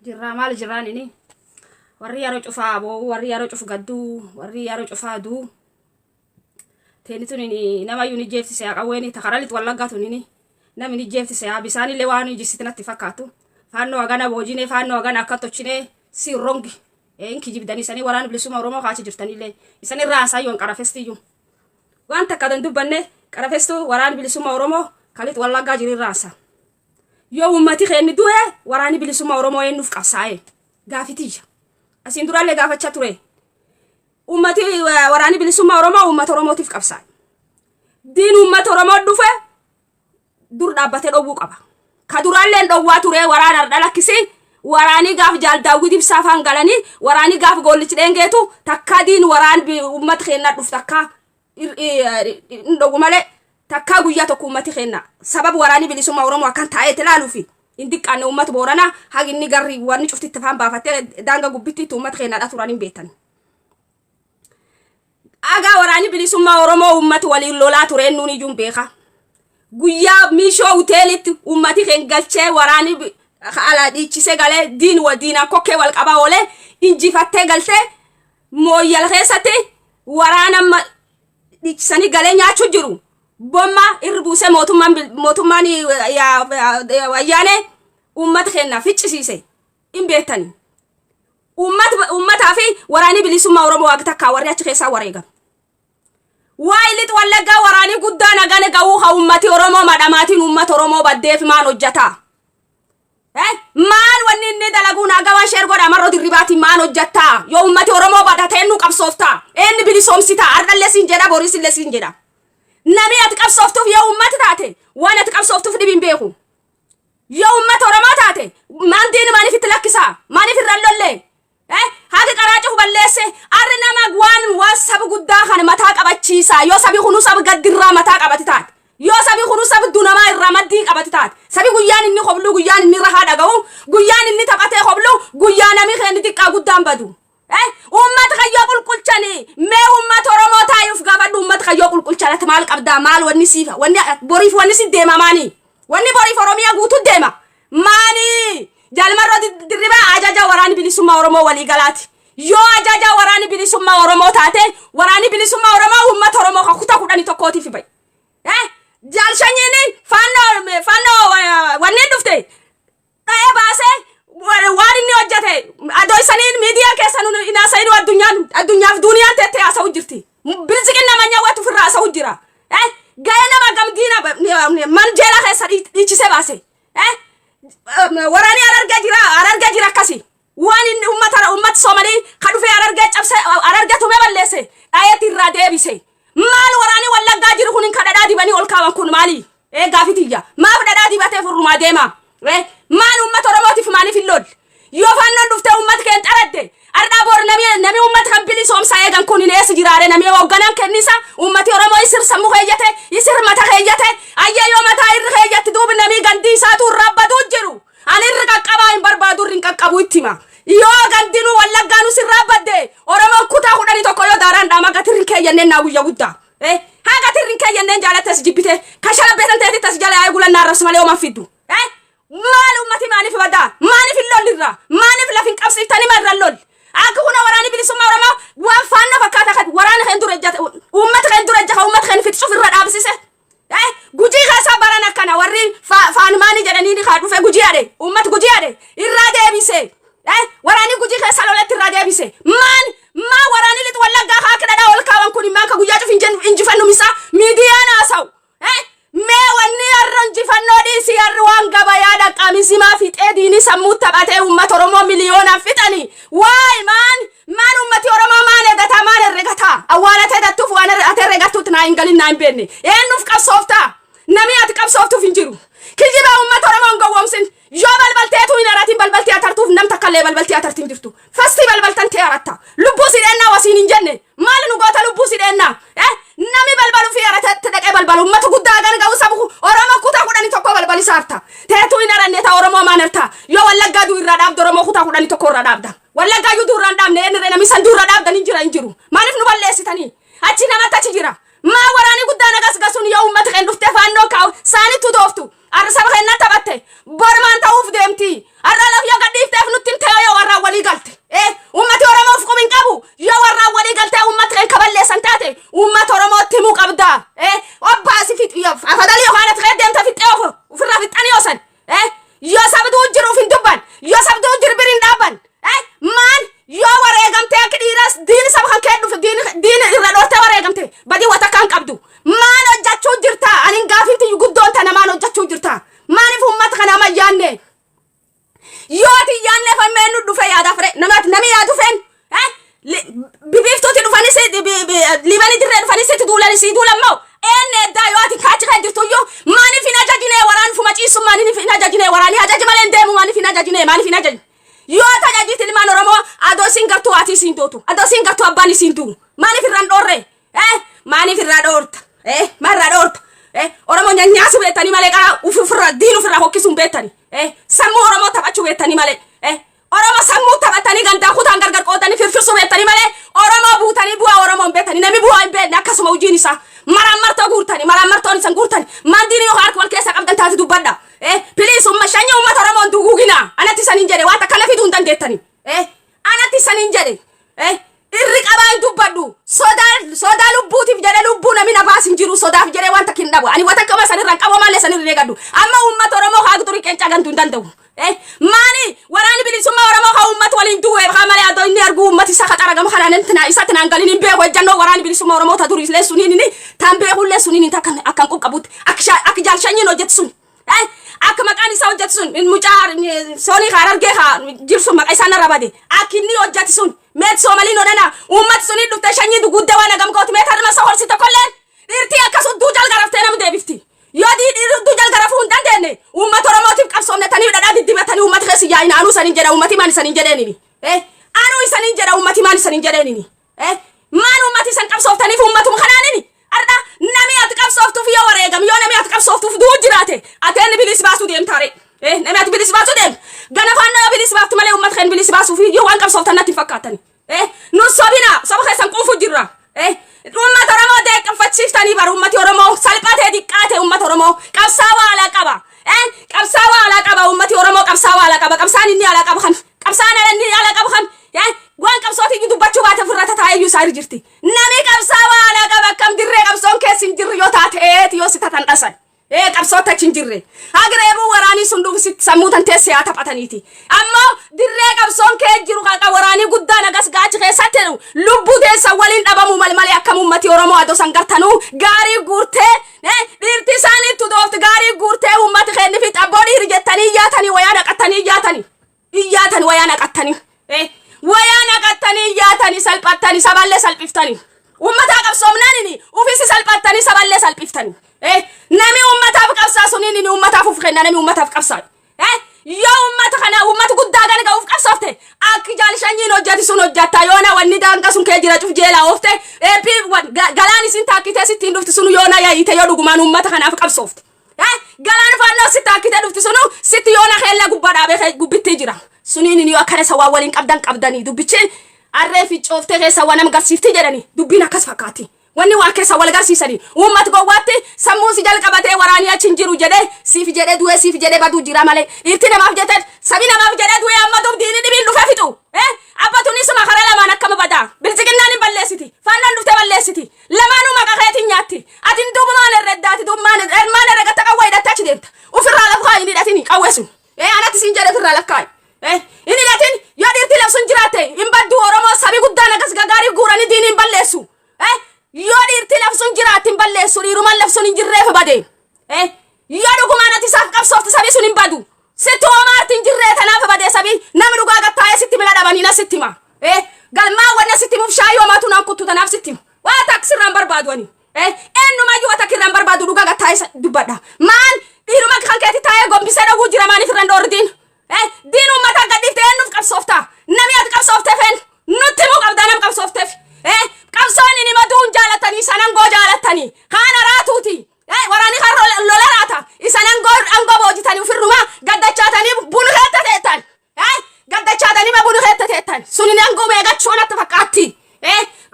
jirra maal jiraan ini warri yeroo cufaa boo warri yeroo cufu gadduu warri yeroo cufaa duu teeni nama yuni jeeftise qawweeni takaralit wallaggaatu nini namni jeeftise bisaan illee waan jisitinatti fakkaatu faannoo agana boojine faannoo agana akka tochine si rongi inki jibdani sani waraan bilisuma oromoo kaachi jirtanillee isani raasaa yoon qarafestiyyuu waan takka dandubanne qarafestu waraan bilisuma oromoo kalit wallaggaa jiri raasa yoo ummati keenni du'e waraani bilisuma oromoo eennuuf qabsaa'e gaafitiyya asin durallee gaafachaa ture ummati waraani bilisuma oromoo ummata oromootiif qabsaa'e diin ummata oromoo dhufe dur dhaabbatee dhowwuu qaba ka duralleen dhowwaa ture waraan ardha lakkisi waraani gaaf jaaldaawwitiif saafaan galanii waraani gaaf goollichi dheengeetu takka diin waraan ummata keenna dhuf takka dhowwu malee takka guyyaa tokko ummati keenna sabab waraani bilisuma oromoo akkan taa'ee tilaaluufi indiqqaanne ummata boorana haginni garri wanni cuftitti faan baafattee daanga gubbittiitti ummata keennaadha turaniin beektani agaa waraani bilisuma oromoo ummata waliin lolaa tureen nuun ijuun beeka guyyaa miishoo hoteelitti ummati keen galchee waraani ala dhiichise galee diin wa diinaa kokkee wal qabaa oolee injifattee galtee mooyyal keessatti waraana dhiichisanii galee nyaachuu jiru bomma irbuuse mootummaan wayyaane ummata keenna ficcisiise in beektani ummataa fi waraani bilisummaa oromoo waqta akka warri achi keessaa wareegam waayilit wallaggaa waraani guddaa nagane ga'uu haa ummati oromoo madhamaatiin ummata oromoo baddeef maan hojjataa maal wanni inni dalaguun agawaan sheer godha marroo dirribaati maan hojjataa yoo ummati oromoo badhatee nu qabsooftaa eenni bilisoomsitaa ardallee siin jedha borisillee siin jedha nami ati qabsooftuuf yoo ummati taate waan ati qabsooftuuf dhibin beeku yoo ummata oromoo taate maan diini maaniif itti lakkisaa maaniif irraan lollee haati qaraacuuf balleesse arri nama waan sabi guddaa kan mataa qabachiisaa yoo sabi kunu sabi gaddirraa mataa qabati taate yoo sabi kunu sabi dunamaa irraa maddii qabati taate sabi guyyaan inni hoblu guyyaan inni rahaa dhaga'u guyyaan inni taphatee hoblu guyyaa nami keenni xiqqaa guddaan badu ummata kayyoo qulqulchanii mee ummata oromoo taayuuf gaafadhu ummata kayyoo qulqulchanatti maal qabdaa maal wanni siifa wanni boriif wanni si deema maani wanni boriif oromiyaa guutu deema maani jalmarroo dirribaa ajaja waraani bilisummaa oromoo walii galaati yoo ajaja waraani bilisummaa oromoo taate waraani bilisummaa oromoo ummata oromoo kakuta 11 fi bay jalshanyini faannoo wanni dhufte ta'ee baasee waan inni hojjate adoo isaniin miidiyaa keessan inaasayinu addunyaaf duuniyaan teettee haasa'u jirti bilisiqinna manyaa watu firraa haasa'u jira ga'ee nama gamdiina man jeela keessa dhiichisee baase waraani arargee jira akkasi waan inni ummata Soomalii ka dhufee arargee tumee balleesse dhayeetti irraa deebise maal waraani wallaggaa jiru kun ka dhadhaa dibanii ol kaawan kun maali gaafitiyya maaf dhadhaa dibatee furrumaa deema maal ummata oromootiif maaniif hin lol yoo fannoon dhuftee ummata keen xaradde ardhaa boor nami ummata kan bilisoomsaa eegan kun hin eessi jiraare nami hoogganaan kennisa ummati oromoo isir sammuu keeyyate isir mata keeyyate ayyee yoo mataa irri keeyyatti duubi nami gandii isaatu raabbatuu jiru ani irri qaqqabaa hin barbaadu irri hin qaqqabu ittima yoo gandinu wallaggaanu sin raabbadde oromoon kutaa 11 yoo daaraan dhaama gatirri keeyyanneen naa guyya guddaa haa gatirri keeyyanneen jaalattes jibbite kashala beetan teetti tas jala yaa'ee gulannaa arrabsi malee ooman fiddu maal ummati maaniif badaa maaniif hin lollirra maaniif lafin qabsiiftanii marra lol akka kuna waraani bilisummaa oromoo waan faannoo fakkaata kan waraana keen dura ejjata ummata keen dura ejjata ummata keen fixuuf irra dhaabsise gujii keessaa baran akkana warri faanmaanii jedhanii kaa dhufe gujii ade ummata gujii ade irraa deebise waraani gujii keessaa loletti irraa deebise maa waraani lit wallaggaa kaa kidhadhaa ol kaawan kun immaan ka guyyaa cuf injifannu misaa miidiyaan haasa'u mee wanni yarra injifannoo dhiisi yarri waan gabayaa dhaqqamisimaa fixee diini sammuu taphatee ummata oromoo miliyoonaan fixanii waay maan ummati oromoo maan eegataa maan herregataa awwaalatee dattuuf waan ate herregattuutti naa hin galin naa hin beenne eennuuf qabsooftaa nami ati qabsooftuuf hin jiru kijibaa ummata oromoo hin gowwoomsin yoo balbalteetu hin aratiin balbaltii atartuuf nam takkallee balbaltii atartiin jirtu fastii balbaltan tee aratta lubbuu sidheennaa wasiin hin jenne maal nu goota lubbuu sidheennaa nami balbaluu fi aratetti dhaqee balbalu ummata guddaa gan ga'u sabu oromoo kutaa 11 balbali saarta teetu hin aranne ta oromoo maanerta yoo wallaggaa duu irraa dhaabda oromoo kutaa 11 irraa dhaabda wallaggaa yoo duu irraa dhaabne eenirre nami san duu irraa dhaabdan hin jiru maaliif nu balleessitanii achi namatti achi jira maa waraani guddaa nagas gasuun yoo ummata keen dhuftee faannoo kaa'u saanittu dooftu arra saba keenna taphatte bormaan ta'uuf deemti arra laf yoo gadhiifte nami yaadu fen bibiftuuti dhufani si libani dirree dhufani si duulani si duulammoo enne eddaa yoo ati kaachi kan jirtu iyyuu maaniif hin ajajine waraan fuma ciisu maaniif hin ajajine waraani ajaji malee hin deemu maaniif hin ajajine maaniif hin ajajine yoo tajajiti ilmaan Oromoo adoo siin gartuu ati siin dootu adoo siin gartuu abbaan siin tuu maaniif irraan dhoorre maaniif irraa dhoorta marraa dhoorta Oromoo nyanyaasu beektanii malee qaa ufirra diin ufirra hokkisuun beektanii sammuu Oromoo taphachuu beektanii malee Oromoo sammuu taphatanii gandaa kutaan gargar qoodanii firfirsuu beektanii malee Oromoo buutanii bu'aa Oromoon beektanii namni bu'aa hin beekne akkasuma hojiin isaa maraamartoo guurtanii maraamartoon isan guurtanii mandiin yoo harka wal keessa qabdan taati dubbadha piliis shanyii uummata Oromoon duguugina anatti saniin jedhe waan takka lafiduu hin dandeettanii anatti saniin jedhe irri qabaa hin dubbadhu sodaa lubbuutiif jedhe lubbuu namni nafaas hin jiru sodaaf jedhe waan takka hin dhabu ani wata qaba sanirraan qaba malee sanirra eegadhu amma uummata Oromoo haagdurii qeencaa gantuu hin danda'u maani waraani bilisummaa Oromoo haa uummata waliin du'e haa malee adoo inni argu uummati isa qaxara gama kanaan isa tinaan galiin hin beeku ejjannoo waraani bilisummaa Oromoo ta durii illee suniin tan beekullee suniin akkan quqqabutti akka jaalshanyiin hojjetu sun akka maqaan isaa hojjetu sun mucaa soonii kaan argee haa jirsu maqaa isaa narra bade akka inni hojjetu sun meet soomaliin odhana uummati sunii dhufte shanyii duguddee waan agamkooti meet harma isa horsite kolleen dhiirtii akkas udduu jalgaraftee nam deebifti yoo dhiirtuu jalgarafuu hin dandeenye uummata Oromootiif qabsoomnetanii dhadhaa diddibatanii uummata keessi yaa'ina anuu saniin jedha uummati maan isaniin jedheenini anuu isaniin jedha uummati maan isaniin jedheenini maan uummati isan qabsooftaniif uummatuma kanaanini arda nami ati qabsooftuuf yoo wareegam yoo nami ati qabsooftuuf duu jiraate ati inni bilis baasuu deemtaare nami ati bilis baasuu deem gana faannaa bilis baaftu malee uummata keen bilis baasuuf yoo waan qabsooftan natti fakkaatani nu sobina soba keessan quufu jirra uummata Oromoo deeqqanfachiiftanii bara uummati Oromoo salphatee diqqaate uummata Oromoo qabsaawaa alaa qaba qabsaawaa alaa qaba uummati Oromoo qabsaawaa alaa qaba qabsaan inni alaa qaba kan qabsaan inni alaa qaba kan waan qabsootii dubbachuu baate ofirraa taa'ee isaa jirti nami qabsaawaa alaa qaba akkam dirree qabsoon keessi hin jirre yoo taate yoo si tatan dhasan qabsoota achi hin jirre hagireebuu waraanii sun dhufu sammuu tan teessee haa taphataniiti ammoo dirree qabsoon kee jiru qaqa waraanii guddaan agas gaachi keessatti lubbuu teessa waliin dhabamu malee akkam uummati Oromoo adoo san gartanuu gaarii guurtee dhiirti isaaniitti doofti gaarii guurtee uummati keenni fi xabboo dhiiri jettanii iyyaatanii wayaa naqattanii iyyaatanii wayaa naqattanii iyyaatanii salphattanii saballee salphiftanii uummataa qabsoomnaanini ufisi salphattanii saballee salphiftanii nami uummataaf qabsaa suniin uummataaf uf kenna nami uummataaf qabsaa yoo uummata kana uummata guddaa gani ga'uuf qabsoofte akka jaalshanyiin hojjeti sun hojjetta yoona wanni daanga sun kee jira cuf jeelaa oofte galaan isin taakkitee sittiin dhufti sunu yoona yaayite yoo dhugumaan uummata kanaaf qabsoofte galaan faannoo si taakkitee dhufti sunu sitti yoona keella gubbaa dhaabee gubbittii jira suniin yoo akkana sawaa waliin qabdanii dubbichi arree fi cooftee keessa waan nama garsiifti jedhani dubbiin akkas fakkaatti wanni waa keessa wal garsiisanii uummata gowwaatti sammuu si jalqabatee waraanii achi hin jiru jedhee siif jedhee du'ee siif jedhee baduu jira malee dhiirti namaaf jedhee sabi namaaf jedhee du'ee ammatuuf diinni dhibiin dhufee fixu abbatuun isuma karaa lamaan akkama badaa bilchiqinnaan hin balleessiti faannaan dhuftee balleessiti lamaanuu maqa keetiin nyaatti atin duubumaan herreddaati duubumaan herregatta qawwee hidhattee achi deemta ufirraa lafkaa hin hidhatini qawwee sun anatti siin jedhee ofirraa lakkaa'i hin hidhatin yoo dhiirti labsuun jiraatte hin baddu Oromoo sabi guddaan akkas gagaarii guuranii diinii hin balleessu yoo dhiirti labsuun jiraatin balleessu dhiirumaan labsuun hin jirreef bade yoo dhugumaan ati isaaf qabsoofte sabii sun hin badu sitti hoomaarti hin jirree tanaaf bade sabii namni dhugaa gattaa'ee sitti mila dhabanii na sitti hima galmaa wanna sitti himuuf shaayii hoomaatu naan kuttu tanaaf sitti himu waa takka sirraan barbaadu ani eenyumayyuu waa takka irraan barbaadu dhugaa gattaa'ee dubbadha maan dhiiruma kan keetti taa'ee gombisee dhaguu jira maaniif irraan dhoordiin diin uummataa gadhiifte eenyuuf qabsoofta nami ati qabsoofteef nutti himuu qabdaa nam qabsoofteef qabsoonni ni maduun jaalatanii sanangoo jaalatanii kaan araatuuti waraanii kan lola raata isan angoo boojitanii ufirrumaa gaddachaatanii bunu keetta teettan gaddachaatanii ma bunu keetta teettan sunin angoo eegachuu natti fakkaatti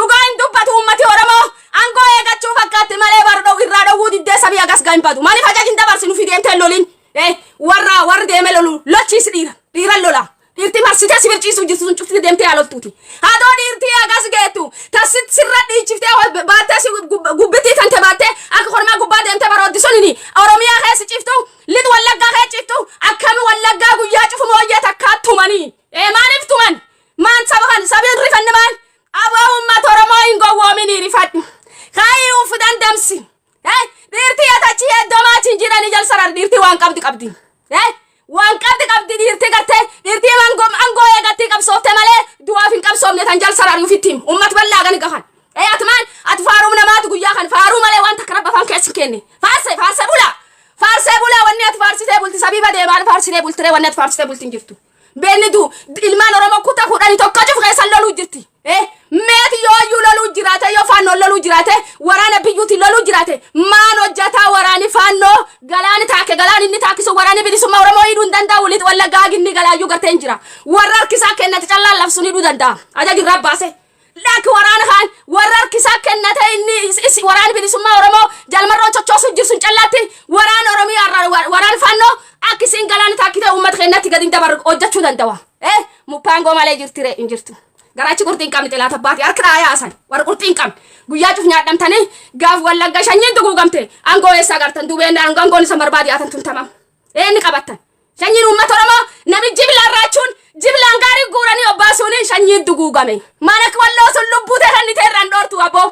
dhugaa hin dubbatu uummati Oromoo angoo eegachuu fakkaatti malee bardoo irraa dhowwuu diddee sabii agas gaa hin badu maaliif ajajin dabarsinu fi deemteen loliin warri deeme lolu lochiis dhiiran lola dhiirti marsitee si birciisuu jirtu sun cufti deemtee yaaloltuuti haadoo dhiirtii agas geettu tasit sirra dhiichiftee baattee si gubbitii tante baattee akka kormaa gubbaa deemtee barooddi sunini Oromiyaa keessa ciftu lid Wallaggaa keessa ciftu akkami Wallaggaa guyyaa cufu mooyyee takkaa tumanii maaniif tuman maan saba kan sabiin rifanne maan aboo uummata Oromoo hin gowwoominii rifadhu kaayii uuf dandamsi dhiirtii atachi heddomaatiin jiranii jalsarar dhiirtii waan qabdi waan qabdi dhiirtii gartee dhiirtii angoo eegatti qabsoofte malee sanjal sarari ufittim ummat balla gani gahan atman at farum namat guyya kan faru male wan takrab fan kes kenne farse bula wanni at farsite bulti sabiba de mal farsite bultre wanni at farsite bultin jirtu benidu ilman oromo kuta kudani tokko juf gesan lolu jirti meti yo yu lolu jirate yo fanno lolu jirate warana biyuti lolu jirate mano jata warani fanno galani take galani ni take so warani bilisuma oromo idun danda wulit walla gagini gala yu garten jira warar kisa kennati callal lafsuni du danda aja jirra base lak warana khan warar kisa kennata inni is warani bilisuma oromo jalmarro chochosu jirsun callati warana oromi waran fanno akisin galani takite ummat kennati gadin dabar ojjachu dandawa mupango male jirtire injirtu garachi kurtin kam tela tabati arkra ya asan war kurtin kam guya juf nyadam tane gaf walla gashanyin dugu gamte ango esa gartan dube ndan ango ni samarbadi atan tun tamam ni qabatan shanyin ummat oromo nabi jibla rachun jibla ngari gurani obasuni shanyin dugu game manak wallo sulubbu te ni terran dortu abo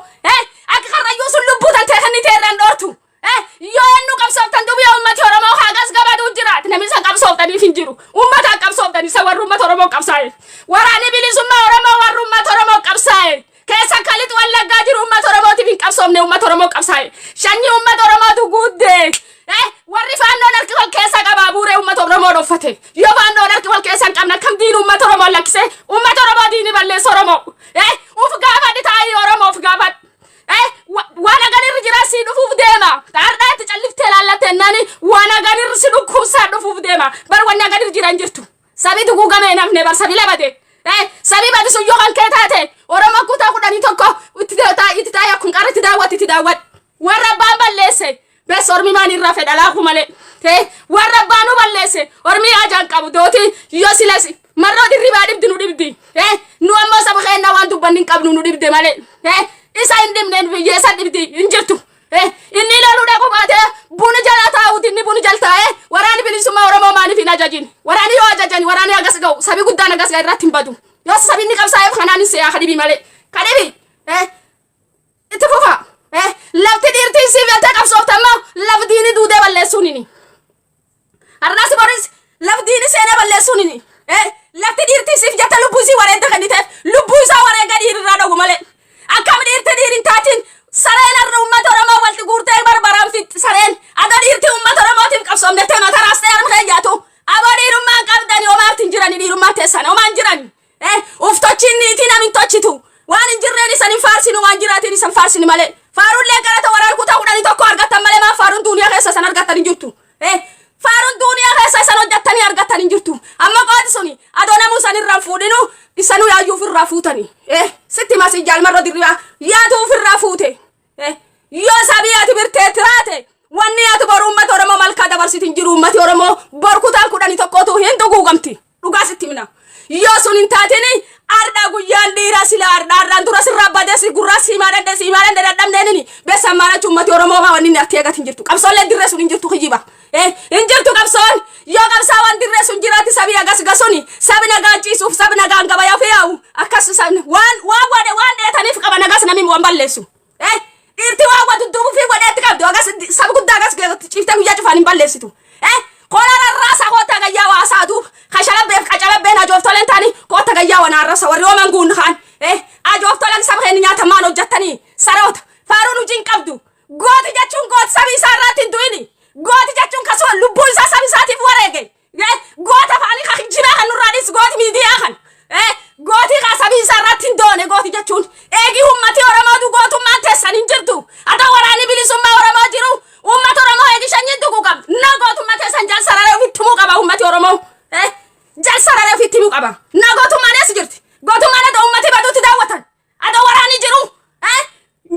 ak kharayu sulubbu te ni terran dortu yo ennu kam softan dubu ummat oromo hagas gabadu jirat nabi sa kam softan finjiru ummat kam softan sawar ummat oromo kapsay warani bilisumma oromo war ummat oromo kapsay kesa kalit walla gajir ummat oromo tibin kapsomne ummat oromo kapsay shanyi ummat oromo tu gudde warri fanno narki wal kesa gababure ummat oromo dofate yo fanno narki wal kesa kamna kam din ummat oromo lakse ummat oromo dini balle soromo uf gabad tay oromo uf gabad wana ganir jirasi dufuf dema tarda ta callifte lallate nani wana ganir sidu kusa dufuf dema bar wana ganir jiran jirtu sabi tu gugame namne bar sabi labade sabi badu so yogan ketate oromo kuta kudani tokko itita yakun qarati dawat warra bamballese bes ormi mani rafe dala kumale warra banu ballese ormi ajan qabu doti yo silasi marro dirriba dibdinu dibdi nu ammo sabu xena wan dubanin qabnu nu dibde male isa indim nen yesa dibdi injirtu inni lalu da ko bate bunu jalata udini bunu jalta warani bilisuma oromo mani fina jajin warani yo jajani warani agas gaw sabi guddana gas gay ratim badu yo sabi ni kam sayef khanani se khadibi male kadibi itafofa lafti dirti si vete kam softama lafdini dude balle sunini arnas boris lafdini sene balle sunini lafti dirti si jata lubusi ware dakanite lubusa ware gadi rado gumale akam dirti dirin tatin saren arna ummat oromo walti gurte barbaram fit saren ada dirti ummat oromo tim kapsom nete mataraste arm khayatu abadi rumma qabdani o martin jirani di rumma tesana o man jirani uftochinni tina min tochitu wan injirreni sanin farsinu wan jirati san farsini male farun le karata warar kuta kudani tokko argatta male ma farun duniya khessa san argatta injurtu farun duniya khessa san ojattani argatta injurtu amma qadi suni adona musanir rafudinu isanu ya yufur rafutani sitti masi jalmarro dirriba ya tu fir rafute yo sabiyati birte trate wanni ya tu bor ummat oromo malka dabarsitin jiru ummat oromo bor kutan kudani tokko tu hindu gugamti duga sitti mina yo sunin tatini arda guyan dira sila arda dura sirabade si gurasi marade si marade dadam denini besa mara ummat oromo ma wanni narti gatin jirtu kamsolle dirre sunin jirtu khijiba injirtu kamson yo kamsawan dirre sun jirati sabiya gas gasoni sabina ganci suf sabina ganga baya fiyaw akas san wan de tanif qabana gas nami mo ballesu irti wadu dubu fi wade tikabdo gas sabu gas chifta guya jufani ballesitu kolara rasa kota gaya wa asadu khashala be kachala be na joftole tani kota gaya wa na rasa wari o mangun khan a joftole sabhe ni nyata mano jattani sarot farunu jin qabdu goti jachun got sabi saratin duini goti jachun kaso lubu sa sabi sati warege gota fani kha jiba khan radis goti mi dia khan goti kha sabi saratin done goti jachun egi ummati oromo du gotu mante sanin jirtu ada warani bilisumma oromo jiru ummat oromo egi shanyin dugu gam na gotu mate san jal sarare fitmu qaba ummati oromo jal sarare fitmu qaba na gotu mane sijirti gotu mane do ummati baduti dawatan ada warani jiru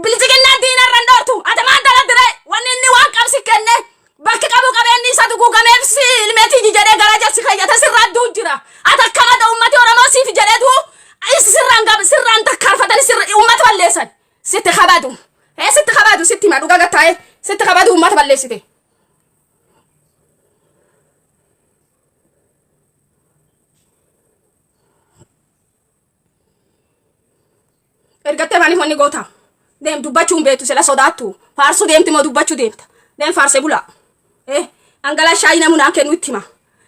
biljiginna dinar randortu ada mandala dire wanni wan qabsi kenne bakki qabu qabenni sadugu gamef si ilmeti jide garaja si khayata sirraddu jira ada kama da ummati oromo si fi jadedu sirran takarfatan sir ummat ballesan sitti khabadu sitti khabadu sitti ma duga gataye sitti khabadu ummat ballesite ergatte mani honni gota dem dubbachun betu sela sodatu farsu dem timo dubbachu demta dem farse bula angala shayna mun anke nutima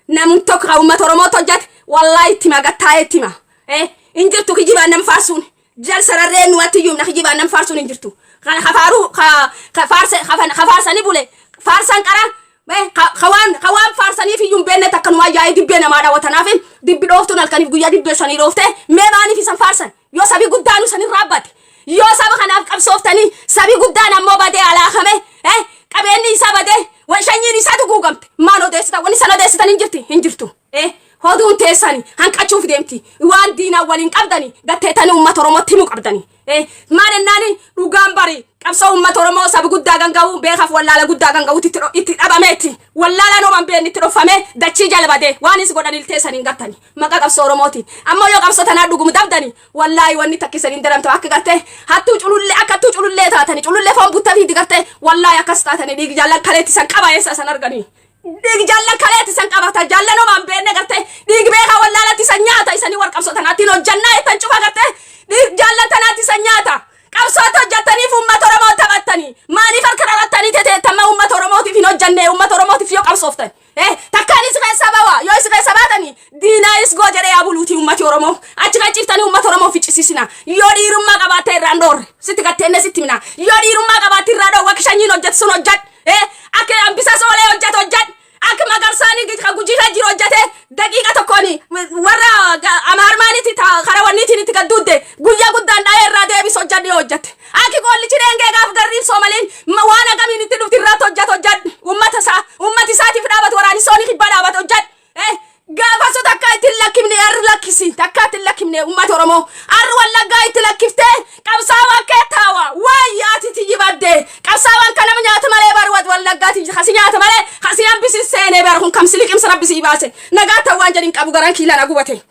namun tok ummat oromo tojat wallahi tima gataye tima injirtu kijiba nam farsun jal sararre nuwati yum na kijiba nam farsun injirtu khafaru khafarsani bule farsan qara khawaan farsanii fi yum benne takkanuma yaa'ee dibbee namaa daawwatanaafi dibbi dhooftuun halkaniif guyyaa dibbee sanii dhoofte mee maaniif isan farsan yoo sabii guddaan sanii raabbate yoo saba kanaaf qabsooftanii sabii guddaan ammoo badee alaakame qabeenni isaa badee shanyiin isaa tuguugamte maal odeessita wani san odeessitan hinjirtu hoduun teessani hanqachuuf deemti waan diinaa waliin qabdani gatteetanii uummata Oromootti himuu qabdani maal ennaani dhugaan bari qabsoo uummata Oromoo sabi guddaa ganga'u beekaaf wallaala guddaa ganga'u itti dhabameetti wallaala nooman beekni itti dhofame dachii jalbadee waan is godhan ilteessaniin gattani maqaa qabsoo Oromootiin ammoo yoo qabsoo tanaa dhugum dabdani wallaahi wanni takkisaniin daramte akka gatte hattuu culullee taatani culullee foon buttafiitti gatte wallaahi akkas taatani dhiigi jaallan kaleetti san qaba eessa san arganii dhiigi jaallan kaleetti san qabata jaallan nooman beekne garte dhiigi beekaa wallaalatti san nyaata isanii war qabsoo tanaatiin hojjannaa ittan cufa garte dhiigi jaallan tanaatti san nyaata qabsoota hojjattaniif uummata Oromoo taphattanii maaliif harka dharattanii teteettamma uummata Oromootiif hin hojjanne uummata Oromootiif yoo qabsooftan takkaanis keessa bawa yoo is keessa baatanii diinaayis goo jedhee yaabuluuti uummati Oromoo achi kan ciiftanii uummata Oromoo ficcisisina yoo dhiirummaa qabaatte irraan dhoorre sitti gatteenne sitti mina yoo dhiirummaa qabaatte irraa dhoowwa akka shanyiin hojjetu sun hojjadhu akka hambisa soolee hojjetu akka magarsaanii kan gujii jiru hojjete daqiiqa tokkooni warra amaarmaanitti karawwanniitiin itti gadduudde guyyaa guddaan dhaa'ee irraa deebis hojjadhu yoo hojjette aki qoollichi dheengee gaaf garriif soomaliin waan agamiin itti dhufti irratti hojjadhu uummati isaatiif dhaabatu waraanisooni kibba dhaabatu hojjadhu gaafa su takka itti lakkifne arri lakkisi takka itti lakkifne uummata Oromoo arri wallaggaa itti lakkiftee qabsaawwan kee taawa waayyaati tijjibadde qabsaawwan kana nyaata malee barwat wallaggaati kasi nyaata malee kasi hambisi seenee bar kun kamsili qimsa rabbisi baase nagaa tawwan jedhin qabu garan kiilana gubate